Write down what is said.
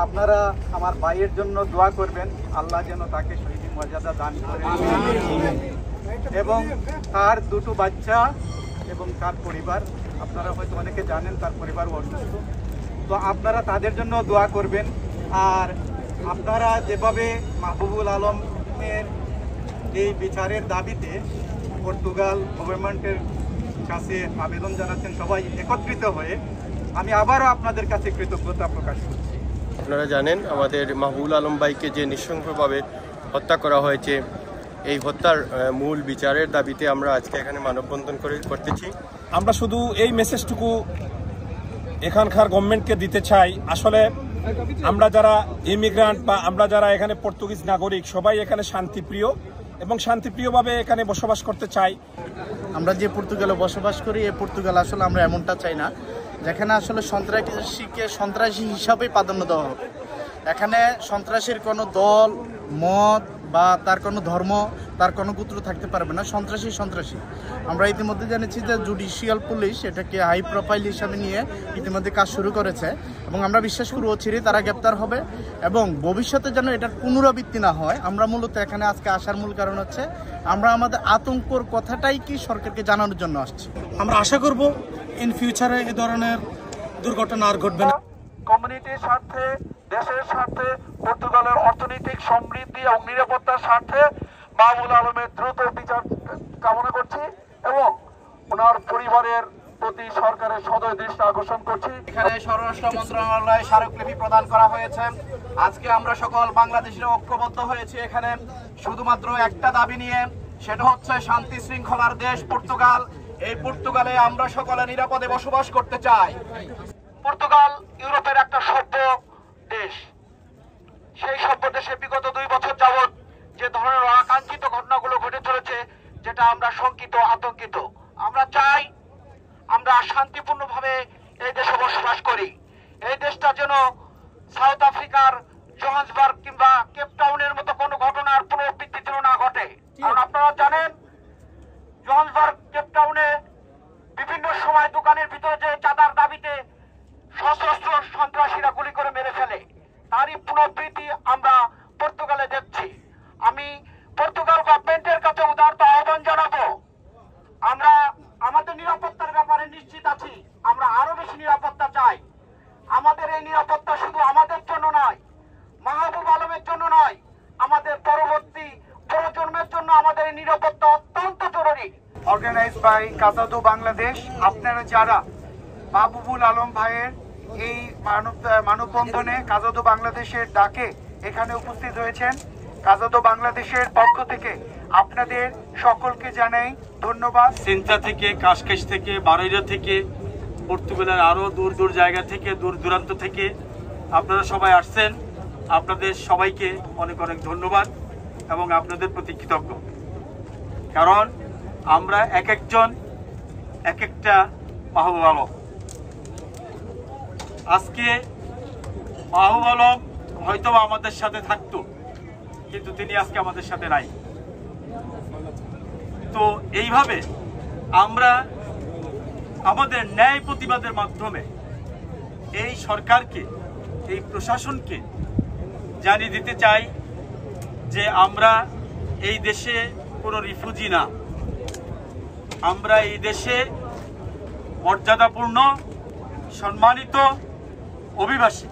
আপনারা আমার ভাইয়ের জন্য দোয়া করবেন, আল্লাহ যেন তাকে শহীদ মর্যাদা দান করে এবং তার দুটো বাচ্চা এবং তার পরিবার, আপনারা হয়তো অনেকে জানেন তার পরিবার অসুস্থ, তো আপনারা তাদের জন্য দোয়া করবেন। আর আপনারা যেভাবে মাহবুবুল আলমের এই বিচারের দাবিতে পর্তুগাল গভর্নমেন্টের কাছে আবেদন জানাচ্ছেন সবাই একত্রিত হয়ে, আমি আবারও আপনাদের কাছে কৃতজ্ঞতা প্রকাশ করছি। আপনারা জানেন আমাদের মাহবুবুল আলম ভাইকে যে নৃশংসভাবে হত্যা করা হয়েছে, এই হত্যার মূল বিচারের দাবিতে আমরা আজকে এখানে মানববন্ধন করতেছি। আমরা শুধু এই মেসেজটুকু এখানকার গভর্নমেন্টকে দিতে চাই, আসলে আমরা যারা ইমিগ্রান্ট বা আমরা যারা এখানে পর্তুগিজ নাগরিক সবাই এখানে শান্তিপ্রিয় এবং শান্তিপ্রিয়ভাবে এখানে বসবাস করতে চাই। আমরা যে পর্তুগালে বসবাস করি, এই পর্তুগাল আসলে আমরা এমনটা চাই না যেখানে আসলে সন্ত্রাসীকে সন্ত্রাসী হিসাবেই প্রাধান্য দেওয়া হবে। এখানে সন্ত্রাসীর কোনো দল, মত বা তার কোনো ধর্ম, তার কোনো গোত্র থাকতে পারবে না। সন্ত্রাসী সন্ত্রাসী। আমরা ইতিমধ্যে জেনেছি যে জুডিশিয়াল পুলিশ এটাকে হাই প্রোফাইল হিসাবে নিয়ে ইতিমধ্যে কাজ শুরু করেছে এবং আমরা বিশ্বাস করি অচিরেই তারা গ্রেপ্তার হবে এবং ভবিষ্যতে যেন এটার পুনরাবৃত্তি না হয়। আমরা মূলত এখানে আজকে আসার মূল কারণ হচ্ছে আমরা আমাদের আতঙ্কর কথাটাই কি সরকারকে জানানোর জন্য আসছি। আমরা আশা করব ইন ফিউচারে এ ধরনের দুর্ঘটনা আর ঘটবে না। কমিউনিটির স্বার্থে, দেশের স্বার্থে, পর্তুগালের অর্থনৈতিক সমৃদ্ধি এবং নিরাপত্তার স্বার্থে মাহবুবুল আলমের দ্রুত বিচার কামনা করছি এবং ওনার পরিবারের প্রতি সরকারের সদয় দৃষ্টি আকর্ষণ করছি। এখানে স্বরাষ্ট্র মন্ত্রণালয়ে স্মারকলিপি প্রদান করা হয়েছে। আজকে আমরা সকল বাংলাদেশিরা ঐক্যবদ্ধ হয়েছি এখানে শুধুমাত্র একটা দাবি নিয়ে, সেটা হচ্ছে শান্তি শৃঙ্খলার দেশ পর্তুগাল। এই পর্তুগালে আমরা সকলে নিরাপদে বসবাস করতে চাই। পর্তুগাল ইউরোপের একটা সভ্য দেশ। সেই সভ্য দেশে বিগত 2 বছর যাবৎ যে ধরনের অনাকাঙ্ক্ষিত ঘটনাগুলো ঘটে চলেছে, যেটা আমরা শঙ্কিত, আতঙ্কিত। আমরা চাই আমরা শান্তিপূর্ণভাবে এই দেশে বসবাস করি। এই দেশটা যেন সাউথ আফ্রিকার জোহান্সবার্গ কিংবা কেপটাউনের মতো কোনো ঘটনার পুনরাবৃত্তি যেন না ঘটে। কারণ আপনারা জানেন জোহান্সবার্গ, কেপটাউনে বিভিন্ন সময় দোকানের ভিতরে যে চাঁদার দাবিতে সশস্ত্র সন্ত্রাসীরা গুলি করে মেরে ফেলে, তারই পুনরাবৃত্তি আমরা পর্তুগালে দেখছি। আমি পর্তুগাল গভর্নমেন্টের কাছে উদারত আহ্বান জানাবো, আমরা আমাদের নিরাপত্তার ব্যাপারে নিশ্চিত আছি, আমরা আরো বেশি নিরাপত্তা চাই। আমাদের এই নিরাপত্তা শুধু আমাদের জন্য নয়, মাহবুব আলমের জন্য নয়, আমাদের পরবর্তী প্রজন্মের জন্য আমাদের এই নিরাপত্তা অত্যন্ত জরুরি। অর্গানাইজড বাই কাজাদো বাংলাদেশ, আপনারা যারা মাহবুবুল আলম ভাইয়ের এই মানববন্ধনে কাজাদো বাংলাদেশের ডাকে এখানে উপস্থিত হয়েছেন, কাজাদো বাংলাদেশের পক্ষ থেকে আপনাদের সকলকে জানাই ধন্যবাদ। সিন্তা থেকে, কাশকেশ থেকে, বারৈরা থেকে, পর্তুগালের আরও দূর দূর জায়গা থেকে, দূর দূরান্ত থেকে আপনারা সবাই আসছেন। আপনাদের সবাইকে অনেক অনেক ধন্যবাদ এবং আপনাদের প্রতি কৃতজ্ঞ। কারণ আমরা এক একজন এক একটা মাহবুব আলম। আজকে মাহবুব আলম হয়তো আমাদের সাথে থাকতো, কিন্তু তিনি আজকে আমাদের সাথে নাই। তো এইভাবে আমরা আমাদের ন্যায় প্রতিবাদের মাধ্যমে এই সরকারকে, এই প্রশাসনকে জানিয়ে দিতে চাই যে আমরা এই দেশে কোনো রিফিউজি না, আমরা এই দেশে মর্যাদাপূর্ণ সম্মানিত অভিবাসী।